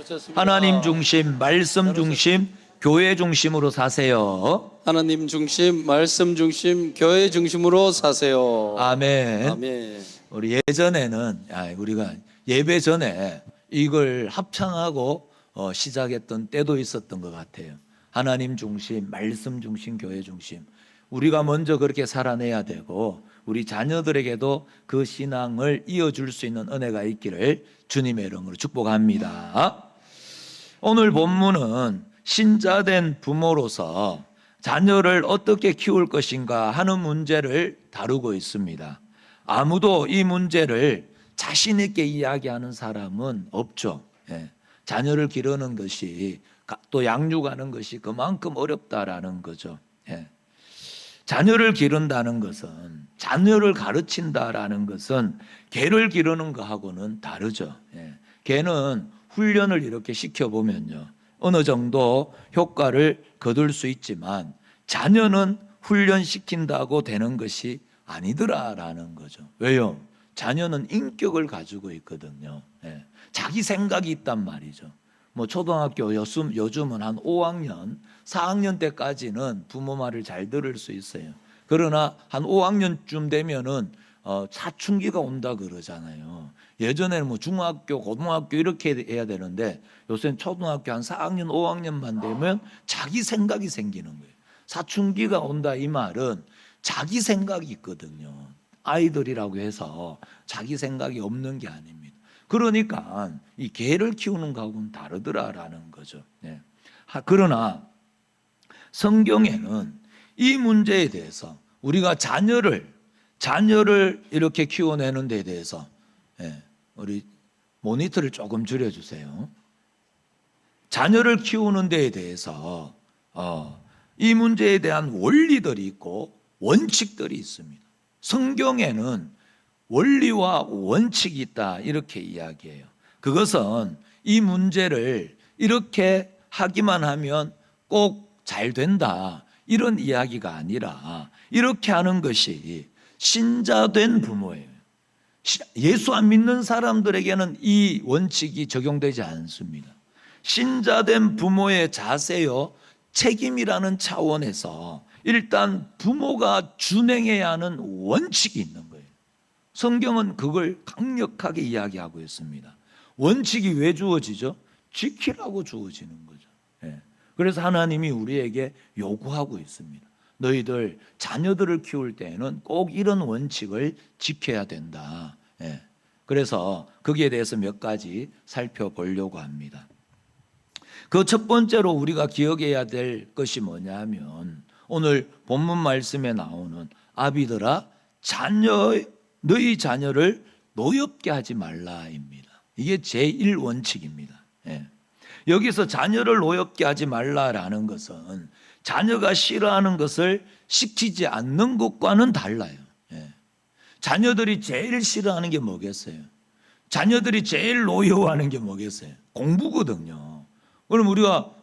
좋습니다. 하나님 중심, 말씀 중심, 교회 중심으로 사세요. 하나님 중심, 말씀 중심, 교회 중심으로 사세요. 아멘. 아멘. 우리 예전에는 우리가 예배 전에 이걸 합창하고 시작했던 때도 있었던 것 같아요. 하나님 중심, 말씀 중심, 교회 중심. 우리가 먼저 그렇게 살아내야 되고 우리 자녀들에게도 그 신앙을 이어줄 수 있는 은혜가 있기를 주님의 이름으로 축복합니다. 오늘 본문은 신자된 부모로서 자녀를 어떻게 키울 것인가 하는 문제를 다루고 있습니다. 아무도 이 문제를 자신 있게 이야기하는 사람은 없죠. 자녀를 기르는 것이 또 양육하는 것이 그만큼 어렵다라는 거죠. 자녀를 기른다는 것은, 자녀를 가르친다라는 것은 개를 기르는 것하고는 다르죠. 개는 훈련을 이렇게 시켜보면요, 어느 정도 효과를 거둘 수 있지만 자녀는 훈련시킨다고 되는 것이 아니더라라는 거죠. 왜요? 자녀는 인격을 가지고 있거든요. 자기 생각이 있단 말이죠. 뭐 초등학교 요즘은 한 5학년, 4학년 때까지는 부모 말을 잘 들을 수 있어요. 그러나 한 5학년쯤 되면은 사춘기가 온다 그러잖아요. 예전에는 뭐 중학교, 고등학교 이렇게 해야 되는데 요새는 초등학교 한 4학년, 5학년만 되면 자기 생각이 생기는 거예요. 사춘기가 온다 이 말은 자기 생각이 있거든요. 아이들이라고 해서 자기 생각이 없는 게 아닙니다. 그러니까 이 개를 키우는 거하고는 다르더라라는 거죠. 그러나 성경에는 이 문제에 대해서 우리가 자녀를 이렇게 키워내는 데 대해서 우리 모니터를 조금 줄여주세요. 자녀를 키우는 데에 대해서 이 문제에 대한 원리들이 있고 원칙들이 있습니다. 성경에는 원리와 원칙이 있다 이렇게 이야기해요. 그것은 이 문제를 이렇게 하기만 하면 꼭 잘 된다 이런 이야기가 아니라 이렇게 하는 것이 신자된 부모예요. 예수 안 믿는 사람들에게는 이 원칙이 적용되지 않습니다. 신자된 부모의 자세요, 책임이라는 차원에서 일단 부모가 준행해야 하는 원칙이 있는 거예요. 성경은 그걸 강력하게 이야기하고 있습니다. 원칙이 왜 주어지죠? 지키라고 주어지는 거죠. 그래서 하나님이 우리에게 요구하고 있습니다. 너희들 자녀들을 키울 때에는 꼭 이런 원칙을 지켜야 된다. 그래서 거기에 대해서 몇 가지 살펴보려고 합니다. 그 첫 번째로 우리가 기억해야 될 것이 뭐냐 하면 오늘 본문 말씀에 나오는 아비들아 너희 자녀를 노엽게 하지 말라입니다. 이게 제1원칙입니다. 여기서 자녀를 노엽게 하지 말라라는 것은 자녀가 싫어하는 것을 시키지 않는 것과는 달라요. 자녀들이 제일 싫어하는 게 뭐겠어요? 자녀들이 제일 노여워하는 게 뭐겠어요? 공부거든요. 그럼 우리가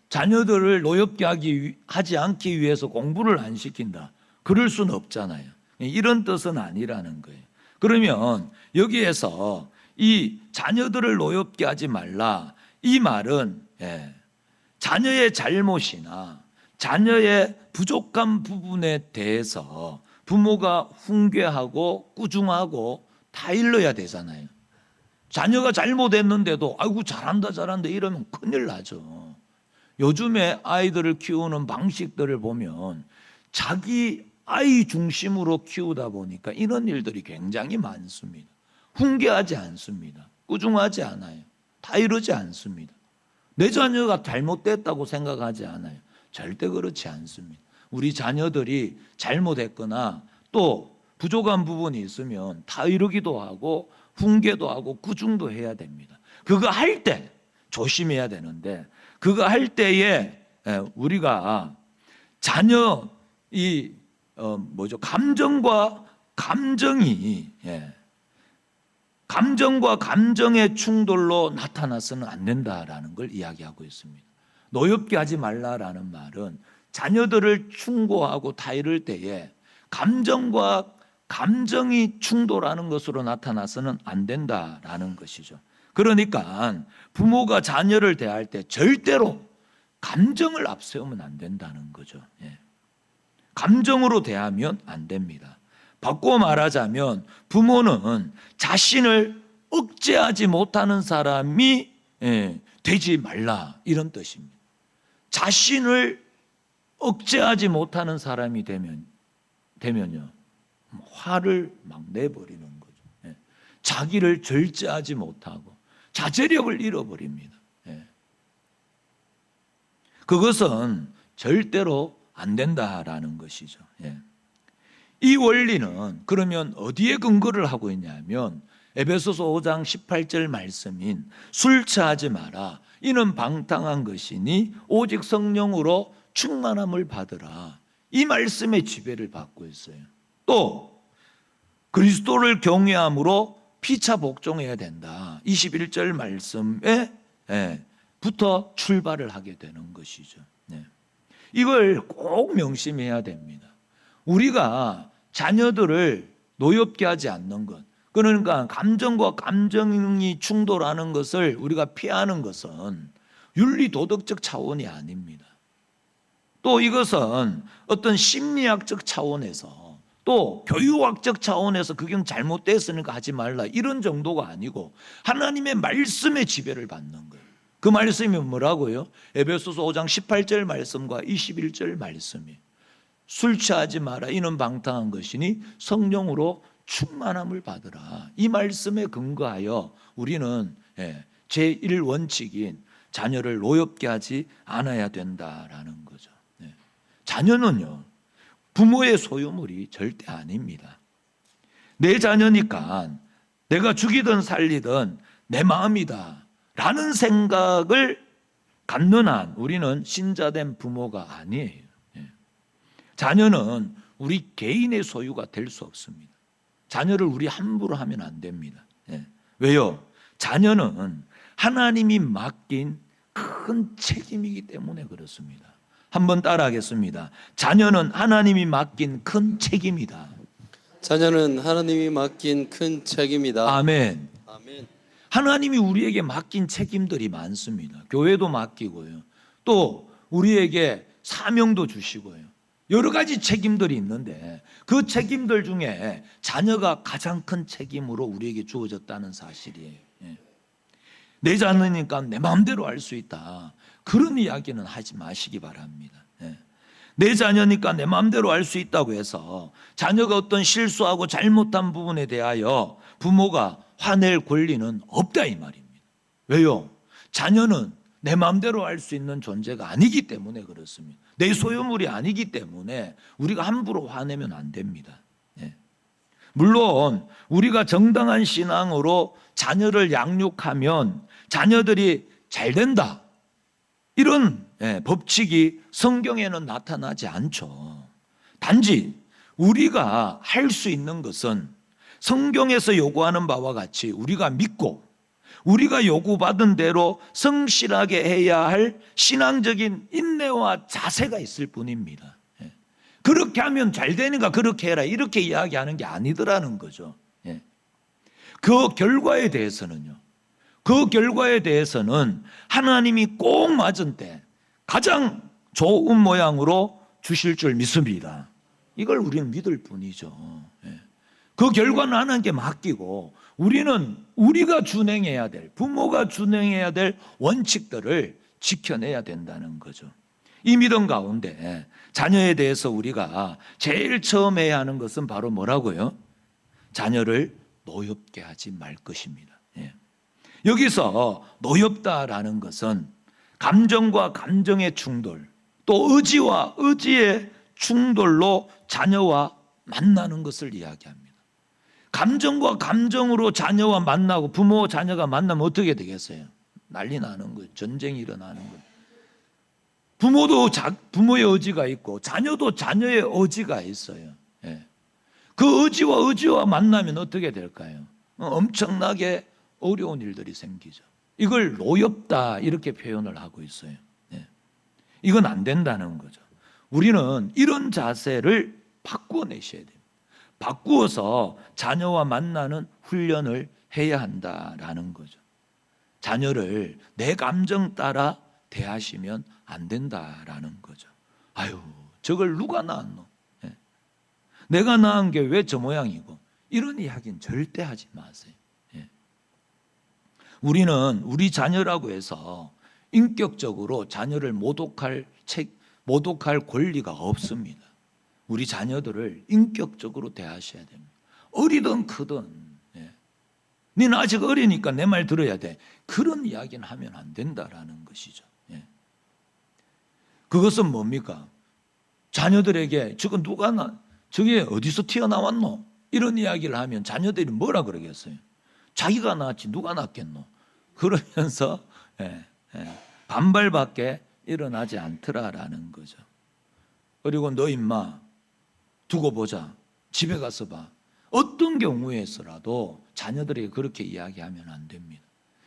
자녀들을 노엽게 하지 않기 위해서 공부를 안 시킨다, 그럴 수는 없잖아요. 이런 뜻은 아니라는 거예요. 그러면 여기에서 이 자녀들을 노엽게 하지 말라, 이 말은 자녀의 잘못이나 자녀의 부족한 부분에 대해서 부모가 훈계하고 꾸중하고 타일러야 되잖아요. 자녀가 잘못했는데도 아이고 잘한다 이러면 큰일 나죠. 요즘에 아이들을 키우는 방식들을 보면 자기 아이 중심으로 키우다 보니까 이런 일들이 굉장히 많습니다. 훈계하지 않습니다. 꾸중하지 않아요. 다 이러지 않습니다. 내 자녀가 잘못됐다고 생각하지 않아요. 절대 그렇지 않습니다. 우리 자녀들이 잘못했거나 또 부족한 부분이 있으면 다 이러기도 하고 훈계도 하고 꾸중도 해야 됩니다. 그거 할 때 조심해야 되는데, 그거 할 때에 우리가 자녀 감정과 감정의 충돌로 나타나서는 안 된다라는 걸 이야기하고 있습니다. 노엽게 하지 말라라는 말은 자녀들을 충고하고 다 이럴 때에 감정과 감정이 충돌하는 것으로 나타나서는 안 된다라는 것이죠. 그러니까 부모가 자녀를 대할 때 절대로 감정을 앞세우면 안 된다는 거죠. 예. 감정으로 대하면 안 됩니다. 바꿔 말하자면 부모는 자신을 억제하지 못하는 사람이 되지 말라, 이런 뜻입니다. 자신을 억제하지 못하는 사람이 되면요, 화를 막 내버리는 거죠. 예. 자기를 절제하지 못하고 자제력을 잃어버립니다. 예. 그것은 절대로 안 된다라는 것이죠. 예. 이 원리는 그러면 어디에 근거를 하고 있냐면 에베소서 5장 18절 말씀인 술 취하지 마라, 이는 방탕한 것이니 오직 성령으로 충만함을 받으라, 이 말씀의 지배를 받고 있어요. 또 그리스도를 경외함으로 피차 복종해야 된다, 21절 말씀에 부터 출발을 하게 되는 것이죠. 이걸 꼭 명심해야 됩니다. 우리가 자녀들을 노엽게 하지 않는 것, 그러니까 감정과 감정이 충돌하는 것을 우리가 피하는 것은 윤리 도덕적 차원이 아닙니다. 또 이것은 어떤 심리학적 차원에서, 또 교육학적 차원에서 그게 잘못됐으니까 하지 말라, 이런 정도가 아니고 하나님의 말씀의 지배를 받는 거예요. 그 말씀이 뭐라고요? 에베소서 5장 18절 말씀과 21절 말씀이 술 취하지 마라, 이는 방탕한 것이니 성령으로 충만함을 받으라, 이 말씀에 근거하여 우리는 제1원칙인 자녀를 노엽게 하지 않아야 된다라는 거죠. 자녀는요, 부모의 소유물이 절대 아닙니다. 내 자녀니까 내가 죽이든 살리든 내 마음이다 라는 생각을 갖는 한 우리는 신자된 부모가 아니에요. 자녀는 우리 개인의 소유가 될 수 없습니다. 자녀를 우리 함부로 하면 안 됩니다. 왜요? 자녀는 하나님이 맡긴 큰 책임이기 때문에 그렇습니다. 한번 따라하겠습니다. 자녀는 하나님이 맡긴 큰 책임이다. 자녀는 하나님이 맡긴 큰 책임이다. 아멘. 아멘. 하나님이 우리에게 맡긴 책임들이 많습니다. 교회도 맡기고요, 또 우리에게 사명도 주시고요, 여러 가지 책임들이 있는데 그 책임들 중에 자녀가 가장 큰 책임으로 우리에게 주어졌다는 사실이에요. 내 자녀니까 내 마음대로 할 수 있다, 그런 이야기는 하지 마시기 바랍니다. 내 자녀니까 내 마음대로 할 수 있다고 해서 자녀가 어떤 실수하고 잘못한 부분에 대하여 부모가 화낼 권리는 없다, 이 말입니다. 왜요? 자녀는 내 마음대로 할 수 있는 존재가 아니기 때문에 그렇습니다. 내 소유물이 아니기 때문에 우리가 함부로 화내면 안 됩니다. 물론 우리가 정당한 신앙으로 자녀를 양육하면 자녀들이 잘 된다, 이런 법칙이 성경에는 나타나지 않죠. 단지 우리가 할 수 있는 것은 성경에서 요구하는 바와 같이 우리가 믿고 우리가 요구받은 대로 성실하게 해야 할 신앙적인 인내와 자세가 있을 뿐입니다. 그렇게 하면 잘 되니까 그렇게 해라, 이렇게 이야기하는 게 아니더라는 거죠. 그 결과에 대해서는요, 그 결과에 대해서는 하나님이 꼭 맞은 때 가장 좋은 모양으로 주실 줄 믿습니다. 이걸 우리는 믿을 뿐이죠. 그 결과는 하나님께 맡기고 우리는 우리가 준행해야 될, 부모가 준행해야 될 원칙들을 지켜내야 된다는 거죠. 이 믿음 가운데 자녀에 대해서 우리가 제일 처음 해야 하는 것은 바로 뭐라고요? 자녀를 노엽게 하지 말 것입니다. 여기서 노엽다라는 것은 감정과 감정의 충돌, 또 의지와 의지의 충돌로 자녀와 만나는 것을 이야기합니다. 감정과 감정으로 자녀와 만나고 부모 자녀가 만나면 어떻게 되겠어요? 난리 나는 거예요. 전쟁이 일어나는 거예요. 부모도 부모의 의지가 있고 자녀도 자녀의 의지가 있어요. 그 의지와 만나면 어떻게 될까요? 엄청나게 어려운 일들이 생기죠. 이걸 노엽다, 이렇게 표현을 하고 있어요. 이건 안 된다는 거죠. 우리는 이런 자세를 바꾸어내셔야 됩니다. 바꾸어서 자녀와 만나는 훈련을 해야 한다라는 거죠. 자녀를 내 감정 따라 대하시면 안 된다라는 거죠. 아유, 저걸 누가 낳았노? 예. 내가 낳은 게 왜 저 모양이고? 이런 이야기는 절대 하지 마세요. 예. 우리는 우리 자녀라고 해서 인격적으로 자녀를 모독할 권리가 없습니다. 우리 자녀들을 인격적으로 대하셔야 됩니다. 어리든 크든. 예. 너는 아직 어리니까 내 말 들어야 돼. 그런 이야기는 하면 안 된다라는 것이죠. 예. 그것은 뭡니까? 자녀들에게 저게 어디서 튀어나왔노? 이런 이야기를 하면 자녀들이 뭐라 그러겠어요? 자기가 낳았지 누가 낳겠노? 그러면서 반발밖에 일어나지 않더라라는 거죠. 그리고 너 임마 두고 보자. 집에 가서 봐. 어떤 경우에서라도 자녀들에게 그렇게 이야기하면 안 됩니다.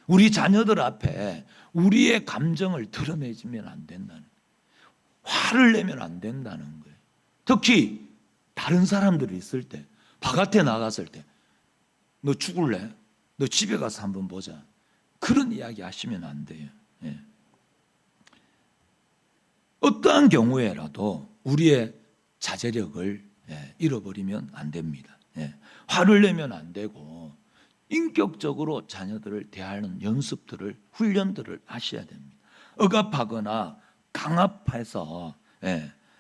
우리 자녀들 앞에 우리의 감정을 드러내지면 안 된다는 거예요. 화를 내면 안 된다는 거예요. 특히 다른 사람들이 있을 때, 바깥에 나갔을 때 너 죽을래? 너 집에 가서 한번 보자. 그런 이야기 하시면 안 돼요. 예. 어떠한 경우에라도 우리의 자제력을 잃어버리면 안 됩니다. 화를 내면 안 되고 인격적으로 자녀들을 대하는 연습들을, 훈련들을 하셔야 됩니다. 억압하거나 강압해서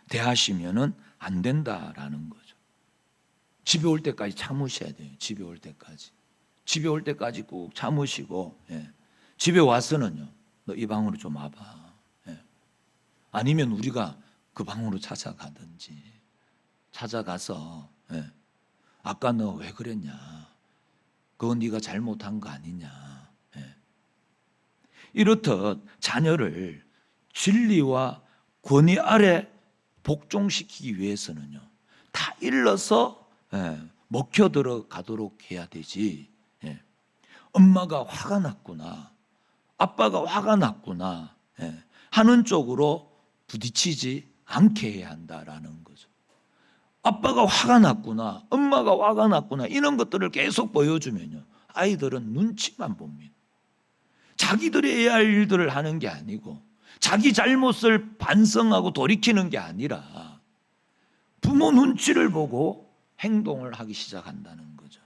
대하시면 안 된다라는 거죠. 집에 올 때까지 참으셔야 돼요. 집에 올 때까지. 집에 올 때까지 꼭 참으시고 집에 와서는요. 너 이 방으로 좀 와봐. 아니면 우리가 그 방으로 찾아가든지 찾아가서 아까 너 왜 그랬냐? 그건 네가 잘못한 거 아니냐? 이렇듯 자녀를 진리와 권위 아래 복종시키기 위해서는요. 다 일러서 먹혀 들어가도록 해야 되지. 엄마가 화가 났구나, 아빠가 화가 났구나 하는 쪽으로 부딪히지 않게 해야 한다라는 거죠. 아빠가 화가 났구나, 엄마가 화가 났구나 이런 것들을 계속 보여주면요. 아이들은 눈치만 봅니다. 자기들이 해야 할 일들을 하는 게 아니고 자기 잘못을 반성하고 돌이키는 게 아니라 부모 눈치를 보고 행동을 하기 시작한다는 거죠.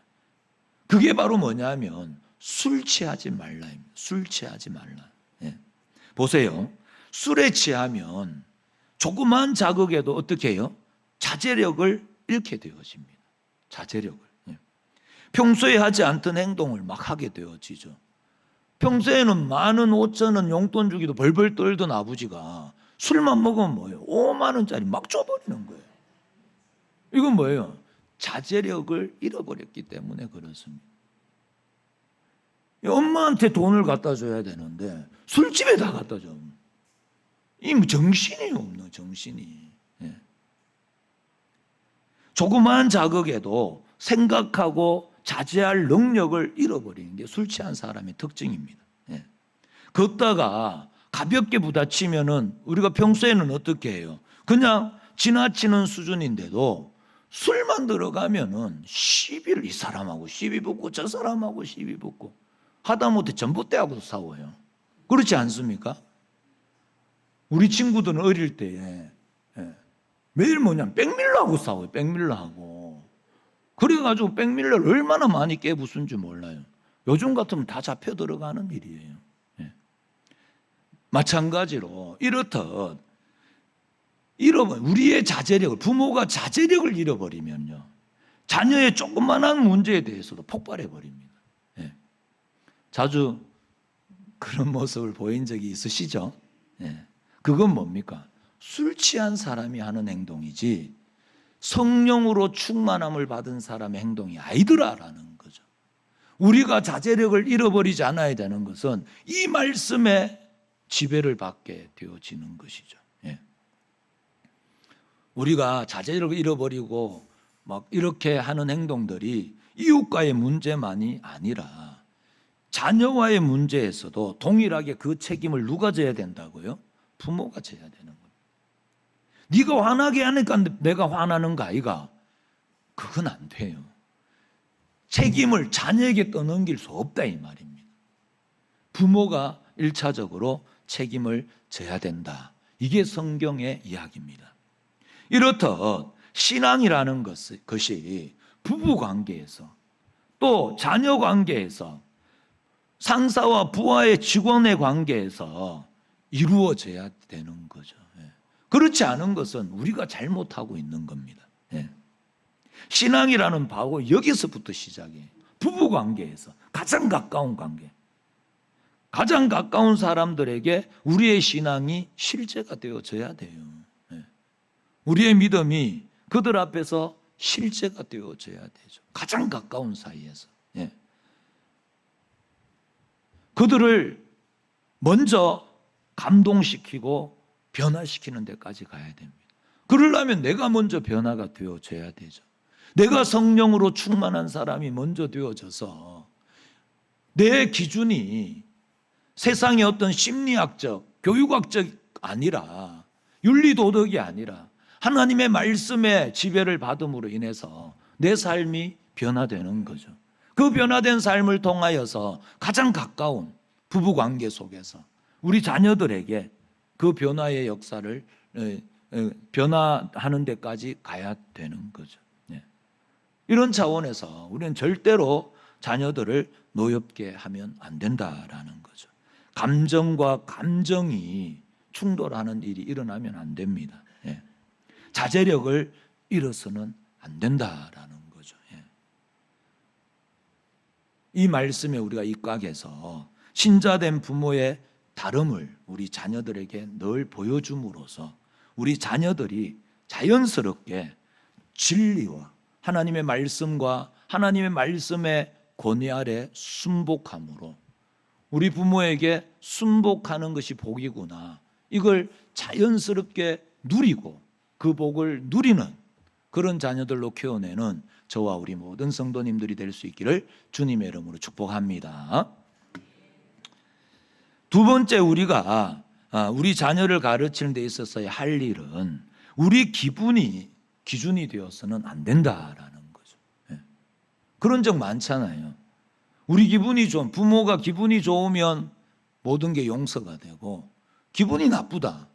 그게 바로 뭐냐면 술 취하지 말라입니다. 술 취하지 말라. 보세요. 술에 취하면 조그만 자극에도 어떻게 해요? 자제력을 잃게 되어집니다. 자제력을. 평소에 하지 않던 행동을 막 하게 되어지죠. 평소에는 많은 5천 원 용돈 주기도 벌벌 떨던 아버지가 술만 먹으면 뭐예요? 5만 원짜리 막 줘버리는 거예요. 이건 뭐예요? 자제력을 잃어버렸기 때문에 그렇습니다. 엄마한테 돈을 갖다 줘야 되는데 술집에 다 갖다 줘. 이 정신이 없는 정신이. 조그마한 자극에도 생각하고 자제할 능력을 잃어버리는 게 술 취한 사람의 특징입니다. 걷다가 가볍게 부딪히면은 우리가 평소에는 어떻게 해요? 그냥 지나치는 수준인데도 술만 들어가면은 시비를 이 사람하고 시비 붙고 저 사람하고 시비 붙고 하다못해 전봇대하고도 싸워요. 그렇지 않습니까? 우리 친구들은 어릴 때에 매일 뭐냐면 백밀러하고 싸워요. 백밀러하고. 그래가지고 백밀러를 얼마나 많이 깨부순지 몰라요. 요즘 같으면 다 잡혀 들어가는 일이에요. 마찬가지로 이렇듯 우리의 자제력을, 부모가 자제력을 잃어버리면요, 자녀의 조그만한 문제에 대해서도 폭발해 버립니다. 자주 그런 모습을 보인 적이 있으시죠? 그건 뭡니까? 술 취한 사람이 하는 행동이지 성령으로 충만함을 받은 사람의 행동이 아니더라라는 거죠. 우리가 자제력을 잃어버리지 않아야 되는 것은 이 말씀에 지배를 받게 되어지는 것이죠. 우리가 자제력을 잃어버리고 막 이렇게 하는 행동들이 이웃과의 문제만이 아니라 자녀와의 문제에서도 동일하게 그 책임을 누가 져야 된다고요? 부모가 져야 되는 거예요. 네가 화나게 하니까 내가 화나는 거 아이가? 그건 안 돼요. 책임을 자녀에게 떠넘길 수 없다 이 말입니다. 부모가 1차적으로 책임을 져야 된다. 이게 성경의 이야기입니다. 이렇듯 신앙이라는 것이 부부 관계에서 또 자녀 관계에서 상사와 부하의 직원의 관계에서 이루어져야 되는 거죠. 그렇지 않은 것은 우리가 잘못하고 있는 겁니다. 신앙이라는 바고 여기서부터 시작이에요. 부부 관계에서 가장 가까운 관계, 가장 가까운 사람들에게 우리의 신앙이 실제가 되어져야 돼요. 우리의 믿음이 그들 앞에서 실제가 되어져야 되죠. 가장 가까운 사이에서. 그들을 먼저 감동시키고 변화시키는 데까지 가야 됩니다. 그러려면 내가 먼저 변화가 되어져야 되죠. 내가 성령으로 충만한 사람이 먼저 되어져서 내 기준이 세상의 어떤 심리학적, 교육학적 아니라 윤리도덕이 아니라 하나님의 말씀의 지배를 받음으로 인해서 내 삶이 변화되는 거죠. 그 변화된 삶을 통하여서 가장 가까운 부부관계 속에서 우리 자녀들에게 그 변화의 역사를 변화하는 데까지 가야 되는 거죠. 이런 차원에서 우리는 절대로 자녀들을 노엽게 하면 안 된다라는 거죠. 감정과 감정이 충돌하는 일이 일어나면 안 됩니다. 자제력을 잃어서는 안 된다라는 거죠. 이 말씀에 우리가 입각해서 신자된 부모의 다름을 우리 자녀들에게 늘 보여줌으로써 우리 자녀들이 자연스럽게 진리와 하나님의 말씀과 하나님의 말씀의 권위 아래 순복함으로 우리 부모에게 순복하는 것이 복이구나, 이걸 자연스럽게 누리고 그 복을 누리는 그런 자녀들로 키워내는 저와 우리 모든 성도님들이 될 수 있기를 주님의 이름으로 축복합니다. 두 번째, 우리가 우리 자녀를 가르치는 데 있어서의 할 일은 우리 기준이 되어서는 안 된다라는 거죠. 그런 적 많잖아요. 우리 기분이 부모가 기분이 좋으면 모든 게 용서가 되고, 기분이 나쁘다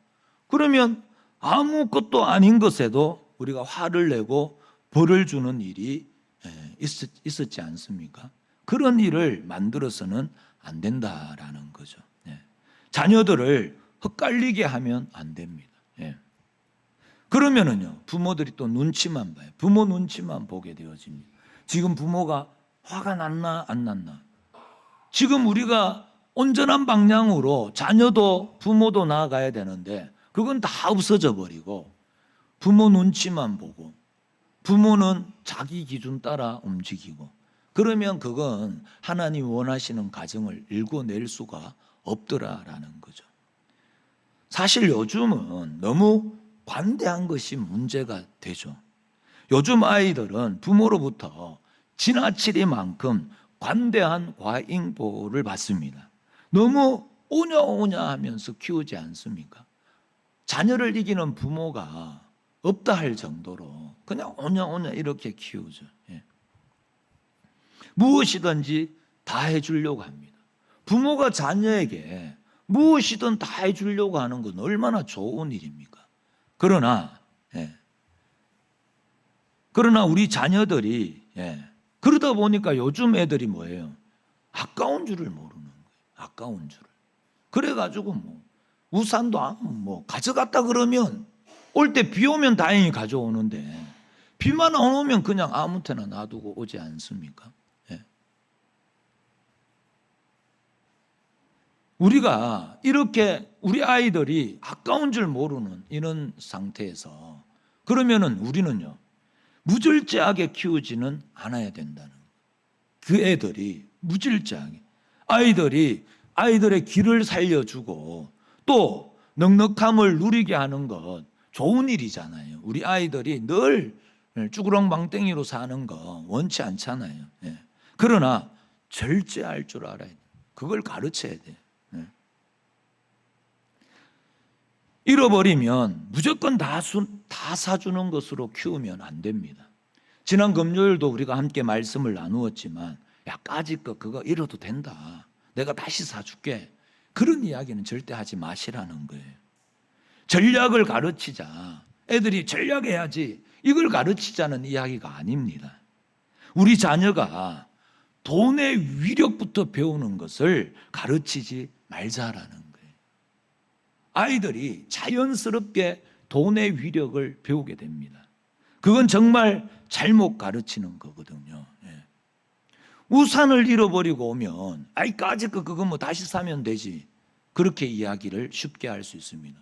그러면 아무것도 아닌 것에도 우리가 화를 내고 벌을 주는 일이 있었지 않습니까? 그런 일을 만들어서는 안 된다라는 거죠. 자녀들을 헛갈리게 하면 안 됩니다. 그러면은요, 부모들이 또 눈치만 봐요. 부모 눈치만 보게 되어집니다. 지금 부모가 화가 났나 안 났나. 지금 우리가 온전한 방향으로 자녀도 부모도 나아가야 되는데 그건 다 없어져 버리고 부모 눈치만 보고 부모는 자기 기준 따라 움직이고, 그러면 그건 하나님 원하시는 가정을 일궈낼 수가 없더라라는 거죠. 사실 요즘은 너무 관대한 것이 문제가 되죠. 요즘 아이들은 부모로부터 지나치리만큼 관대한 과잉보호를 받습니다. 너무 오냐오냐 하면서 키우지 않습니까? 자녀를 이기는 부모가 없다 할 정도로 그냥 오냐오냐 이렇게 키우죠. 무엇이든지 다 해주려고 합니다. 부모가 자녀에게 무엇이든 다 해주려고 하는 건 얼마나 좋은 일입니까? 그러나 우리 자녀들이 그러다 보니까 요즘 애들이 뭐예요? 아까운 줄을 모르는 거예요. 아까운 줄을. 그래가지고 우산도 가져갔다 그러면 올 때 비 오면 다행히 가져오는데 비만 안 오면 그냥 아무 때나 놔두고 오지 않습니까? 우리가 이렇게 우리 아이들이 아까운 줄 모르는 이런 상태에서 그러면은 우리는요, 무절제하게 키우지는 않아야 된다는 거예요. 그 애들이 무절제하게 아이들의 길을 살려주고 또 넉넉함을 누리게 하는 것 좋은 일이잖아요. 우리 아이들이 늘 쭈그렁방땡이로 사는 거 원치 않잖아요. 그러나 절제할 줄 알아야 돼요. 그걸 가르쳐야 돼요. 잃어버리면 무조건 다 사주는 것으로 키우면 안 됩니다. 지난 금요일도 우리가 함께 말씀을 나누었지만, 야, 까짓 거 그거 잃어도 된다. 내가 다시 사줄게. 그런 이야기는 절대 하지 마시라는 거예요. 전략을 가르치자. 애들이 전략해야지. 이걸 가르치자는 이야기가 아닙니다. 우리 자녀가 돈의 위력부터 배우는 것을 가르치지 말자라는 거예요. 아이들이 자연스럽게 돈의 위력을 배우게 됩니다. 그건 정말 잘못 가르치는 거거든요. 예. 우산을 잃어버리고 오면 아이 까짓 거 그거 뭐 다시 사면 되지. 그렇게 이야기를 쉽게 할 수 있습니다.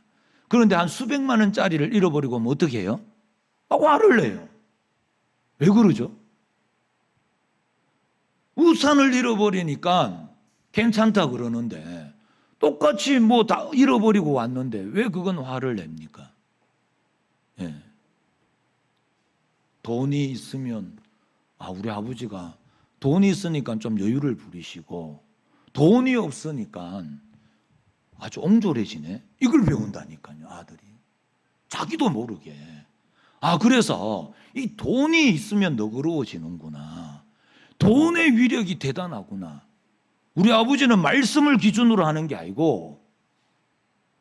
그런데 한 수백만 원짜리를 잃어버리고 오면 어떻게 해요? 화를 내요. 왜 그러죠? 우산을 잃어버리니까 괜찮다 그러는데 똑같이 뭐 다 잃어버리고 왔는데 왜 그건 화를 냅니까? 예. 돈이 있으면 우리 아버지가 돈이 있으니까 좀 여유를 부리시고 돈이 없으니까 아주 옹졸해지네. 이걸 배운다니까요, 아들이. 자기도 모르게. 그래서 이 돈이 있으면 너그러워지는구나. 돈의 위력이 대단하구나. 우리 아버지는 말씀을 기준으로 하는 게 아니고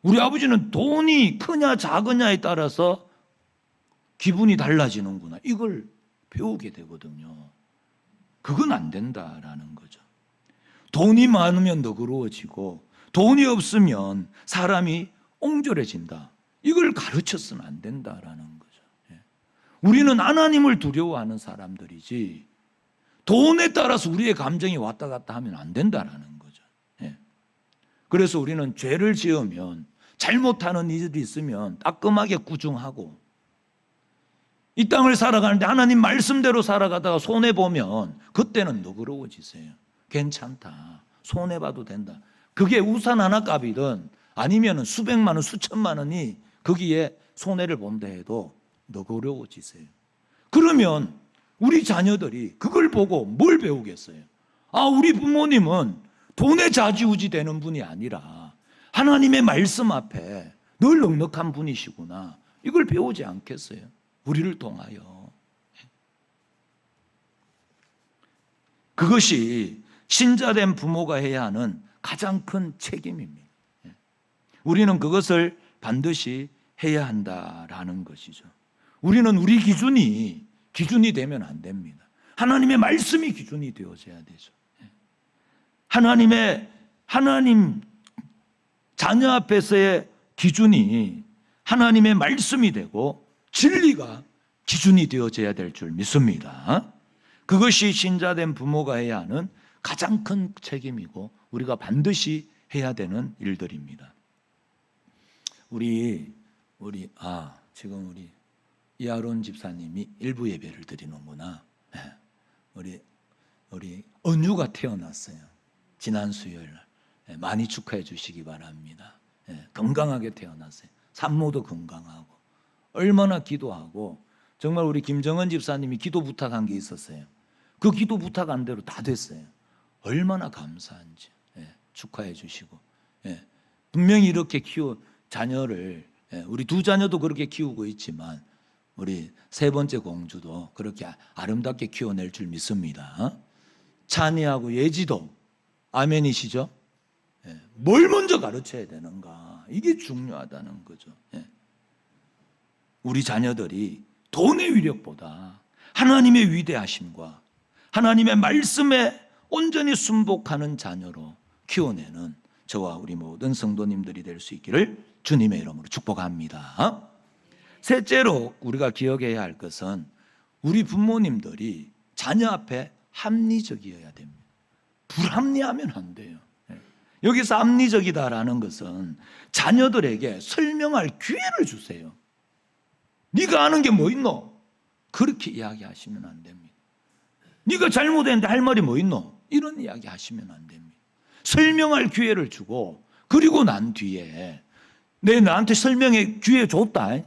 우리 아버지는 돈이 크냐 작으냐에 따라서 기분이 달라지는구나. 이걸 배우게 되거든요. 그건 안 된다라는 거죠. 돈이 많으면 너그러워지고 돈이 없으면 사람이 옹졸해진다. 이걸 가르쳐서는 안 된다라는 거죠. 우리는 하나님을 두려워하는 사람들이지 돈에 따라서 우리의 감정이 왔다 갔다 하면 안 된다라는 거죠. 그래서 우리는 죄를 지으면 잘못하는 일이 있으면 따끔하게 꾸중하고 이 땅을 살아가는데 하나님 말씀대로 살아가다가 손해보면 그때는 너그러워지세요. 괜찮다. 손해봐도 된다. 그게 우산 하나 값이든 아니면 수백만 원, 수천만 원이 거기에 손해를 본다 해도 너그러워지세요. 그러면 우리 자녀들이 그걸 보고 뭘 배우겠어요? 우리 부모님은 돈에 좌지우지 되는 분이 아니라 하나님의 말씀 앞에 늘 넉넉한 분이시구나. 이걸 배우지 않겠어요? 우리를 통하여. 그것이 신자된 부모가 해야 하는 가장 큰 책임입니다. 우리는 그것을 반드시 해야 한다라는 것이죠. 우리는 우리 기준이 되면 안 됩니다. 하나님의 말씀이 기준이 되어져야 되죠. 하나님 자녀 앞에서의 기준이 하나님의 말씀이 되고 진리가 기준이 되어져야 될 줄 믿습니다. 그것이 신자된 부모가 해야 하는 가장 큰 책임이고 우리가 반드시 해야 되는 일들입니다. 지금 우리 이아론 집사님이 일부 예배를 드리는구나. 우리 은유가 태어났어요. 지난 수요일 날. 많이 축하해 주시기 바랍니다. 건강하게 태어났어요. 산모도 건강하고 얼마나 기도하고 정말 우리 김정은 집사님이 기도 부탁한 게 있었어요. 그 기도 부탁한 대로 다 됐어요. 얼마나 감사한지 축하해 주시고 분명히 이렇게 자녀를 우리 두 자녀도 그렇게 키우고 있지만 우리 세 번째 공주도 그렇게 아름답게 키워낼 줄 믿습니다. 찬이하고 예지도 아멘이시죠? 뭘 먼저 가르쳐야 되는가? 이게 중요하다는 거죠. 우리 자녀들이 돈의 위력보다 하나님의 위대하심과 하나님의 말씀에 온전히 순복하는 자녀로 키워내는 저와 우리 모든 성도님들이 될 수 있기를 주님의 이름으로 축복합니다. 셋째로 우리가 기억해야 할 것은 우리 부모님들이 자녀 앞에 합리적이어야 됩니다. 불합리하면 안 돼요. 여기서 합리적이다라는 것은 자녀들에게 설명할 기회를 주세요. 네가 아는 게 뭐 있노? 그렇게 이야기하시면 안 됩니다. 네가 잘못했는데 할 말이 뭐 있노? 이런 이야기 하시면 안 됩니다. 설명할 기회를 주고 그리고 난 뒤에 나한테 설명의 기회 줬다.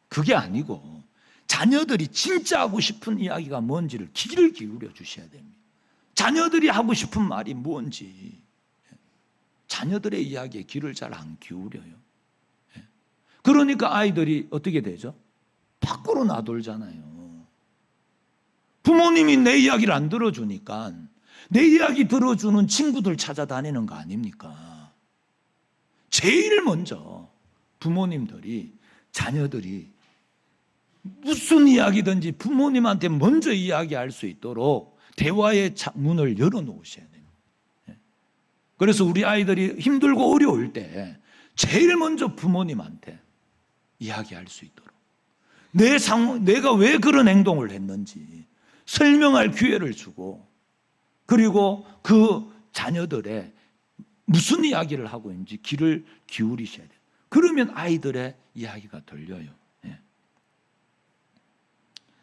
그게 아니고 자녀들이 진짜 하고 싶은 이야기가 뭔지를 귀를 기울여 주셔야 됩니다. 자녀들이 하고 싶은 말이 뭔지 자녀들의 이야기에 귀를 잘 안 기울여요. 그러니까 아이들이 어떻게 되죠? 밖으로 나돌잖아요. 부모님이 내 이야기를 안 들어주니까 내 이야기 들어주는 친구들 찾아다니는 거 아닙니까? 제일 먼저 부모님들이, 자녀들이 무슨 이야기든지 부모님한테 먼저 이야기할 수 있도록 대화의 문을 열어놓으셔야 됩니다. 그래서 우리 아이들이 힘들고 어려울 때 제일 먼저 부모님한테 이야기할 수 있도록, 내가 왜 그런 행동을 했는지 설명할 기회를 주고, 그리고 그 자녀들의 무슨 이야기를 하고 있는지 귀를 기울이셔야 돼요. 그러면 아이들의 이야기가 들려요.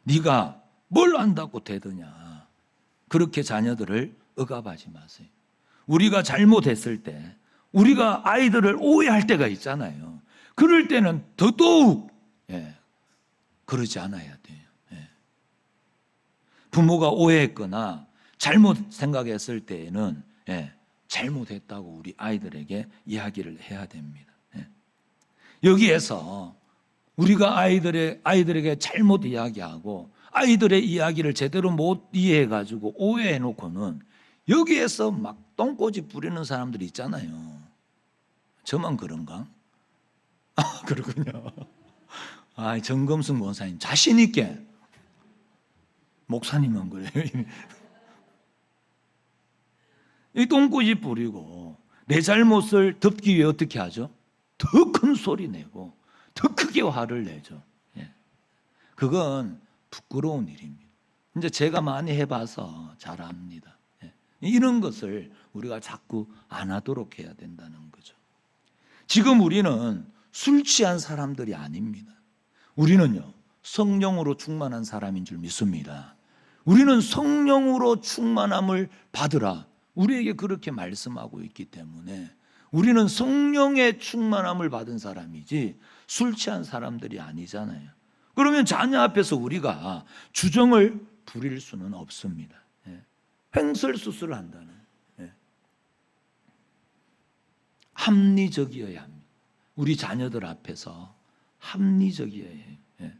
네가 뭘 안다고 대드냐, 그렇게 자녀들을 억압하지 마세요. 우리가 잘못했을 때 우리가 아이들을 오해할 때가 있잖아요. 그럴 때는 더더욱 그러지 않아야 돼요. 부모가 오해했거나 잘못 생각했을 때에는 잘못했다고 우리 아이들에게 이야기를 해야 됩니다. 여기에서 우리가 아이들에게 잘못 이야기하고 아이들의 이야기를 제대로 못 이해해가지고 오해해놓고는 여기에서 막 똥꼬집 부리는 사람들이 있잖아요. 저만 그런가? 아, 그렇군요. 아, 정검승 권사님 자신 있게, 목사님은 그래요. 이 똥꼬집 부리고 내 잘못을 덮기 위해 어떻게 하죠? 더 큰 소리 내고 더 크게 화를 내죠. 그건 부끄러운 일입니다. 이제 제가 많이 해봐서 잘 압니다. 이런 것을 우리가 자꾸 안 하도록 해야 된다는 거죠. 지금 우리는 술 취한 사람들이 아닙니다. 우리는요, 성령으로 충만한 사람인 줄 믿습니다. 우리는 성령으로 충만함을 받으라, 우리에게 그렇게 말씀하고 있기 때문에 우리는 성령의 충만함을 받은 사람이지 술 취한 사람들이 아니잖아요. 그러면 자녀 앞에서 우리가 주정을 부릴 수는 없습니다. 횡설수설을 한다는, 합리적이어야 합니다. 우리 자녀들 앞에서 합리적이어야 해요.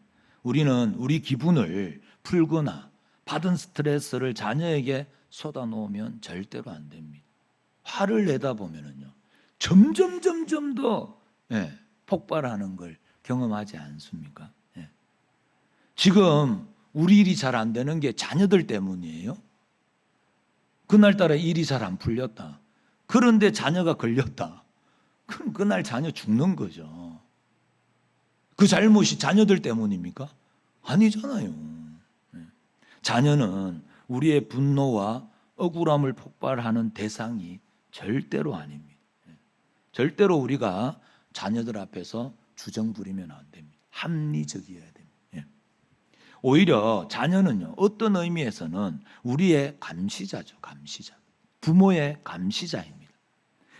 우리는 우리 기분을 풀거나 받은 스트레스를 자녀에게 쏟아놓으면 절대로 안 됩니다. 화를 내다 보면은요, 점점 더 폭발하는 걸 경험하지 않습니까? 지금 우리 일이 잘 안 되는 게 자녀들 때문이에요. 그날따라 일이 잘 안 풀렸다. 그런데 자녀가 걸렸다. 그럼 그날 자녀 죽는 거죠. 그 잘못이 자녀들 때문입니까? 아니잖아요. 자녀는 우리의 분노와 억울함을 폭발하는 대상이 절대로 아닙니다. 절대로 우리가 자녀들 앞에서 주정 부리면 안 됩니다. 합리적이어야 됩니다. 오히려 자녀는요, 어떤 의미에서는 우리의 감시자죠. 감시자. 부모의 감시자입니다.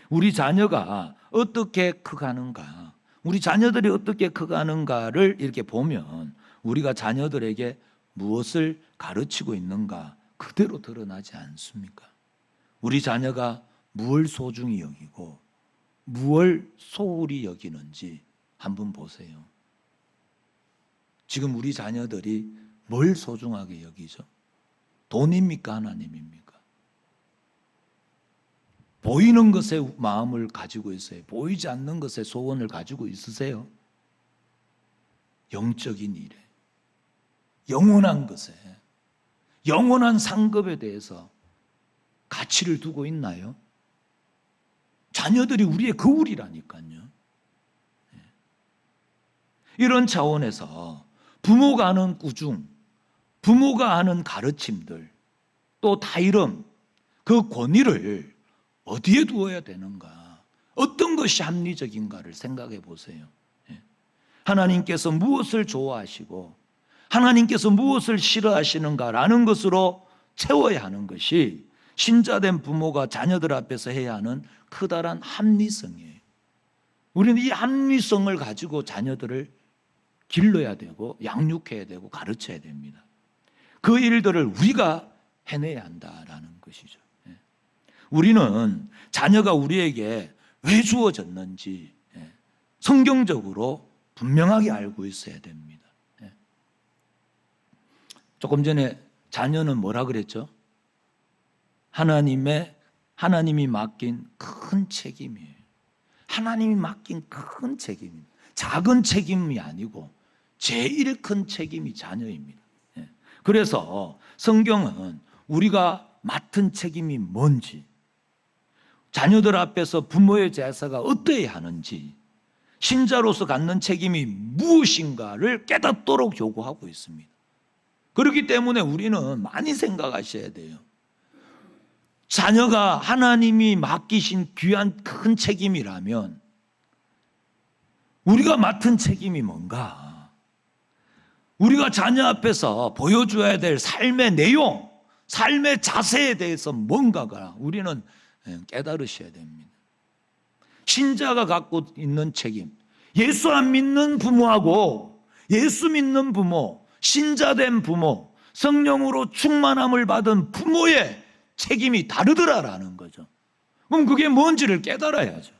우리 자녀가 어떻게 커가는가, 우리 자녀들이 어떻게 커가는가를 이렇게 보면 우리가 자녀들에게 무엇을 가르치고 있는가 그대로 드러나지 않습니까? 우리 자녀가 무엇을 소중히 여기고 무엇을 소홀히 여기는지 한번 보세요. 지금 우리 자녀들이 뭘 소중하게 여기죠? 돈입니까? 하나님입니까? 보이는 것에 마음을 가지고 있어요? 보이지 않는 것에 소원을 가지고 있으세요? 영적인 일에, 영원한 것에, 영원한 상급에 대해서 가치를 두고 있나요? 자녀들이 우리의 거울이라니까요. 이런 차원에서 부모가 하는 꾸중, 부모가 하는 가르침들, 또 다이름, 그 권위를 어디에 두어야 되는가, 어떤 것이 합리적인가를 생각해 보세요. 하나님께서 무엇을 좋아하시고 하나님께서 무엇을 싫어하시는가라는 것으로 채워야 하는 것이 신자된 부모가 자녀들 앞에서 해야 하는 커다란 합리성이에요. 우리는 이 합리성을 가지고 자녀들을 길러야 되고 양육해야 되고 가르쳐야 됩니다. 그 일들을 우리가 해내야 한다라는 것이죠. 우리는 자녀가 우리에게 왜 주어졌는지 성경적으로 분명하게 알고 있어야 됩니다. 조금 전에 자녀는 뭐라 그랬죠? 하나님이 맡긴 큰 책임이에요. 하나님이 맡긴 큰 책임입니다. 작은 책임이 아니고 제일 큰 책임이 자녀입니다. 예. 그래서 성경은 우리가 맡은 책임이 뭔지, 자녀들 앞에서 부모의 제사가 어떠해야 하는지, 신자로서 갖는 책임이 무엇인가를 깨닫도록 요구하고 있습니다. 그렇기 때문에 우리는 많이 생각하셔야 돼요. 자녀가 하나님이 맡기신 귀한 큰 책임이라면 우리가 맡은 책임이 뭔가? 우리가 자녀 앞에서 보여줘야 될 삶의 내용, 삶의 자세에 대해서 뭔가가 우리는 깨달으셔야 됩니다. 신자가 갖고 있는 책임, 예수 안 믿는 부모하고 예수 믿는 부모, 신자된 부모, 성령으로 충만함을 받은 부모의 책임이 다르더라라는 거죠. 그럼 그게 뭔지를 깨달아야죠.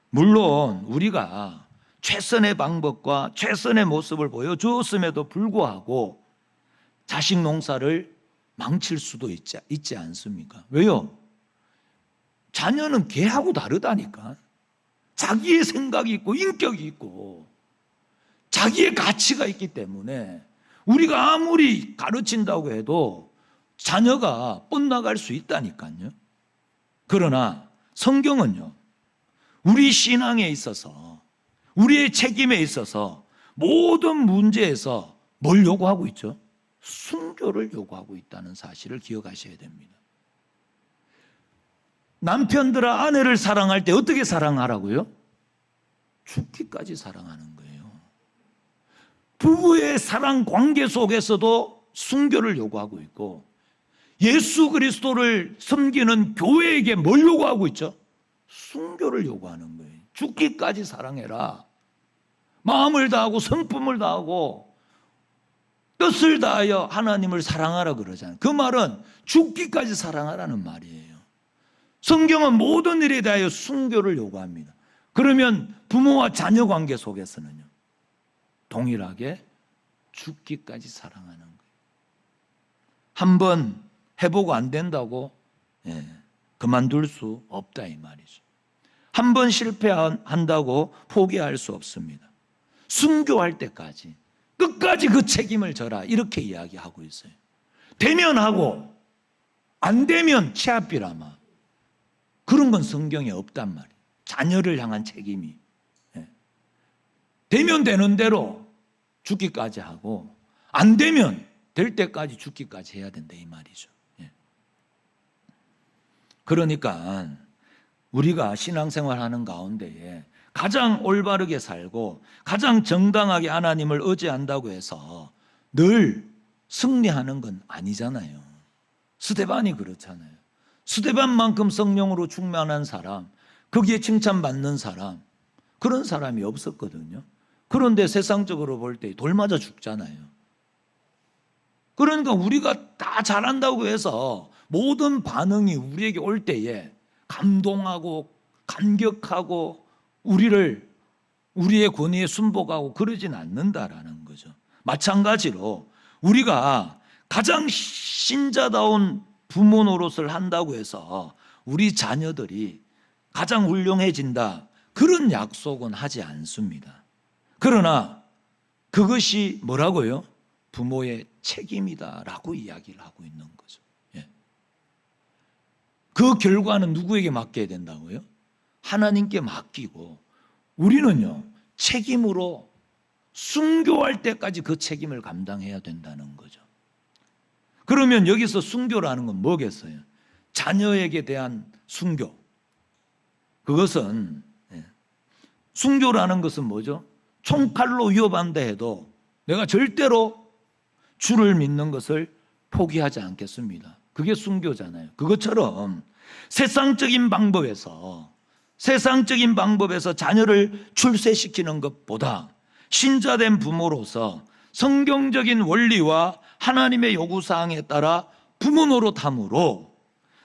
물론 우리가 최선의 방법과 최선의 모습을 보여주었음에도 불구하고 자식 농사를 망칠 수도 있지 않습니까? 왜요? 자녀는 개하고 다르다니까. 자기의 생각이 있고 인격이 있고 자기의 가치가 있기 때문에 우리가 아무리 가르친다고 해도 자녀가 뻗나갈 수 있다니까요. 그러나 성경은요, 우리 신앙에 있어서, 우리의 책임에 있어서 모든 문제에서 뭘 요구하고 있죠? 순교를 요구하고 있다는 사실을 기억하셔야 됩니다. 남편들아 아내를 사랑할 때 어떻게 사랑하라고요? 죽기까지 사랑하는 거예요. 부부의 사랑 관계 속에서도 순교를 요구하고 있고, 예수 그리스도를 섬기는 교회에게 뭘 요구하고 있죠? 순교를 요구하는 거예요. 죽기까지 사랑해라. 마음을 다하고 성품을 다하고 뜻을 다하여 하나님을 사랑하라 그러잖아요. 그 말은 죽기까지 사랑하라는 말이에요. 성경은 모든 일에 대하여 순교를 요구합니다. 그러면 부모와 자녀 관계 속에서는요, 동일하게 죽기까지 사랑하는 거예요. 한번 해보고 안 된다고 그만둘 수 없다 이 말이죠. 한 번 실패한다고 포기할 수 없습니다. 순교할 때까지 끝까지 그 책임을 져라 이렇게 이야기하고 있어요. 되면 하고 안 되면 치아비라마 그런 건 성경에 없단 말이에요. 자녀를 향한 책임이 되면 되는 대로 죽기까지 하고 안 되면 될 때까지 죽기까지 해야 된다 이 말이죠. 그러니까 우리가 신앙생활하는 가운데에 가장 올바르게 살고 가장 정당하게 하나님을 의지한다고 해서 늘 승리하는 건 아니잖아요. 스데반이 그렇잖아요. 스데반만큼 성령으로 충만한 사람, 거기에 칭찬받는 사람, 그런 사람이 없었거든요. 그런데 세상적으로 볼 때 돌 맞아 죽잖아요. 그러니까 우리가 다 잘한다고 해서 모든 반응이 우리에게 올 때에 감동하고 감격하고 우리의 권위에 순복하고 그러진 않는다라는 거죠. 마찬가지로 우리가 가장 신자다운 부모 노릇을 한다고 해서 우리 자녀들이 가장 훌륭해진다 그런 약속은 하지 않습니다. 그러나 그것이 뭐라고요? 부모의 책임이다라고 이야기를 하고 있는 거죠. 그 결과는 누구에게 맡겨야 된다고요? 하나님께 맡기고 우리는요 책임으로 순교할 때까지 그 책임을 감당해야 된다는 거죠. 그러면 여기서 순교라는 건 뭐겠어요? 자녀에게 대한 순교. 그것은 순교라는 것은 뭐죠? 총칼로 위협한다 해도 내가 절대로 주를 믿는 것을 포기하지 않겠습니다. 그게 순교잖아요. 그것처럼 세상적인 방법에서 자녀를 출세시키는 것보다 신자된 부모로서 성경적인 원리와 하나님의 요구사항에 따라 부모 노릇함으로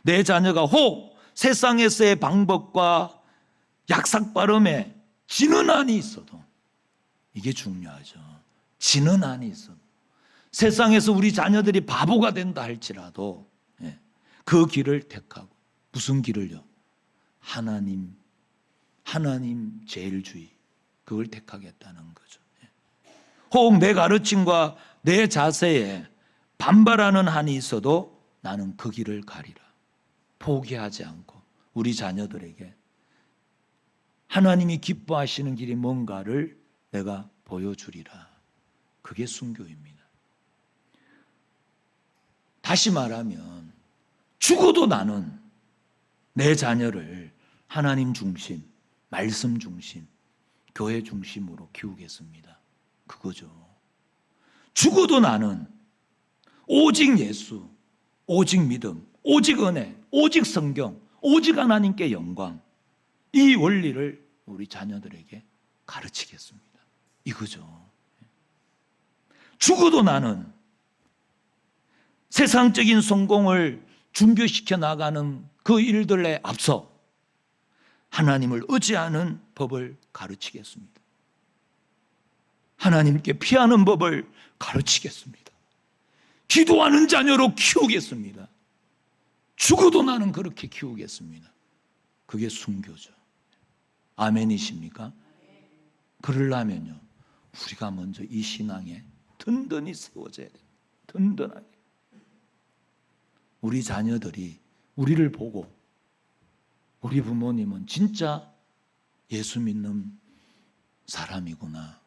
내 자녀가 혹 세상에서의 방법과 약삭빠름에 지는 한이 있어도 이게 중요하죠. 지는 한이 있어도 세상에서 우리 자녀들이 바보가 된다 할지라도 그 길을 택하고. 무슨 길을요? 하나님 제일주의, 그걸 택하겠다는 거죠. 혹 내 가르침과 내 자세에 반발하는 한이 있어도 나는 그 길을 가리라. 포기하지 않고 우리 자녀들에게 하나님이 기뻐하시는 길이 뭔가를 내가 보여주리라. 그게 순교입니다. 다시 말하면 죽어도 나는 내 자녀를 하나님 중심, 말씀 중심, 교회 중심으로 키우겠습니다. 그거죠. 죽어도 나는 오직 예수, 오직 믿음, 오직 은혜, 오직 성경, 오직 하나님께 영광, 이 원리를 우리 자녀들에게 가르치겠습니다. 이거죠. 죽어도 나는 세상적인 성공을 준비시켜 나가는 그 일들에 앞서 하나님을 의지하는 법을 가르치겠습니다. 하나님께 피하는 법을 가르치겠습니다. 기도하는 자녀로 키우겠습니다. 죽어도 나는 그렇게 키우겠습니다. 그게 순교죠. 아멘이십니까? 그러려면요, 우리가 먼저 이 신앙에 든든히 세워져야 돼요. 든든하게. 우리 자녀들이 우리를 보고 우리 부모님은 진짜 예수 믿는 사람이구나.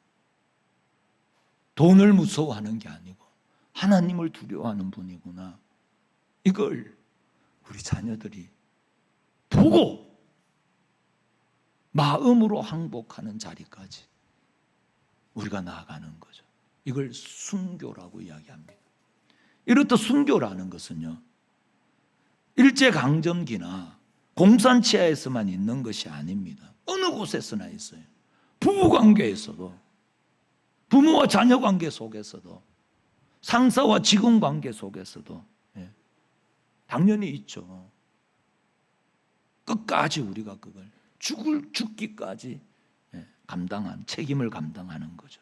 돈을 무서워하는 게 아니고 하나님을 두려워하는 분이구나. 이걸 우리 자녀들이 보고 마음으로 항복하는 자리까지 우리가 나아가는 거죠. 이걸 순교라고 이야기합니다. 이렇듯 순교라는 것은요, 일제강점기나 공산치하에서만 있는 것이 아닙니다. 어느 곳에서나 있어요. 부부관계에서도, 부모와 자녀관계 속에서도, 상사와 직원관계 속에서도 당연히 있죠. 끝까지 우리가 그걸 죽기까지 감당한, 책임을 감당하는 거죠.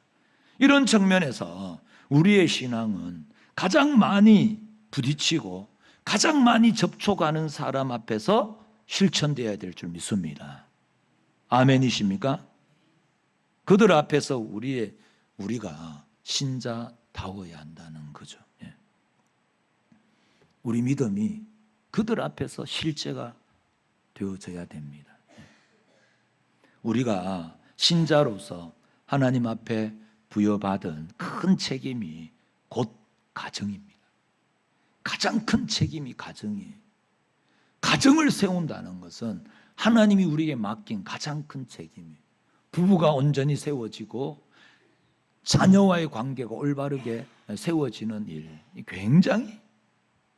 이런 측면에서 우리의 신앙은 가장 많이 부딪히고 가장 많이 접촉하는 사람 앞에서 실천되어야 될 줄 믿습니다. 아멘이십니까? 그들 앞에서 우리가 신자다워야 한다는 거죠. 우리 믿음이 그들 앞에서 실제가 되어져야 됩니다. 우리가 신자로서 하나님 앞에 부여받은 큰 책임이 곧 가정입니다. 가장 큰 책임이 가정이에요. 가정을 세운다는 것은 하나님이 우리에게 맡긴 가장 큰 책임이에요. 부부가 온전히 세워지고 자녀와의 관계가 올바르게 세워지는 일, 굉장히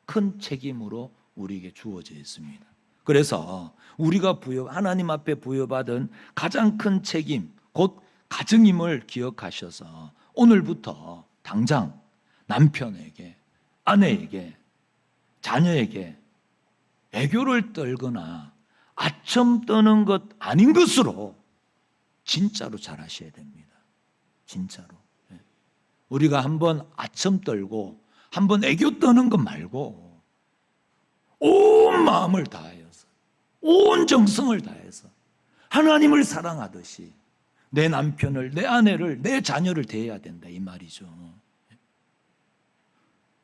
큰 책임으로 우리에게 주어져 있습니다. 그래서 우리가 하나님 앞에 부여받은 가장 큰 책임, 곧 가정임을 기억하셔서 오늘부터 당장 남편에게, 아내에게, 자녀에게 애교를 떨거나 아첨 떠는 것 아닌 것으로 진짜로 잘하셔야 됩니다. 진짜로. 우리가 한번 아첨 떨고 한번 애교 떠는 것 말고 온 마음을 다하여서, 온 정성을 다해서 하나님을 사랑하듯이 내 남편을, 내 아내를, 내 자녀를 대해야 된다, 이 말이죠.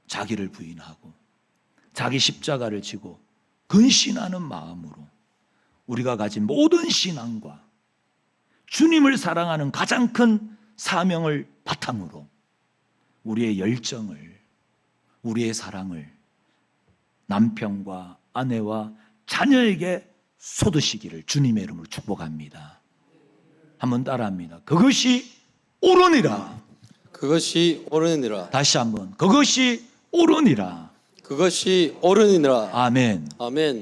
자기를 부인하고 자기 십자가를 지고 근신하는 마음으로 우리가 가진 모든 신앙과 주님을 사랑하는 가장 큰 사명을 바탕으로 우리의 열정을, 우리의 사랑을 남편과 아내와 자녀에게 쏟으시기를 주님의 이름으로 축복합니다. 한번 따라합니다. 그것이 옳으니라. 그것이 옳으니라. 다시 한번. 그것이 옳으니라. 그것이 옳으니라. 아멘. 아멘.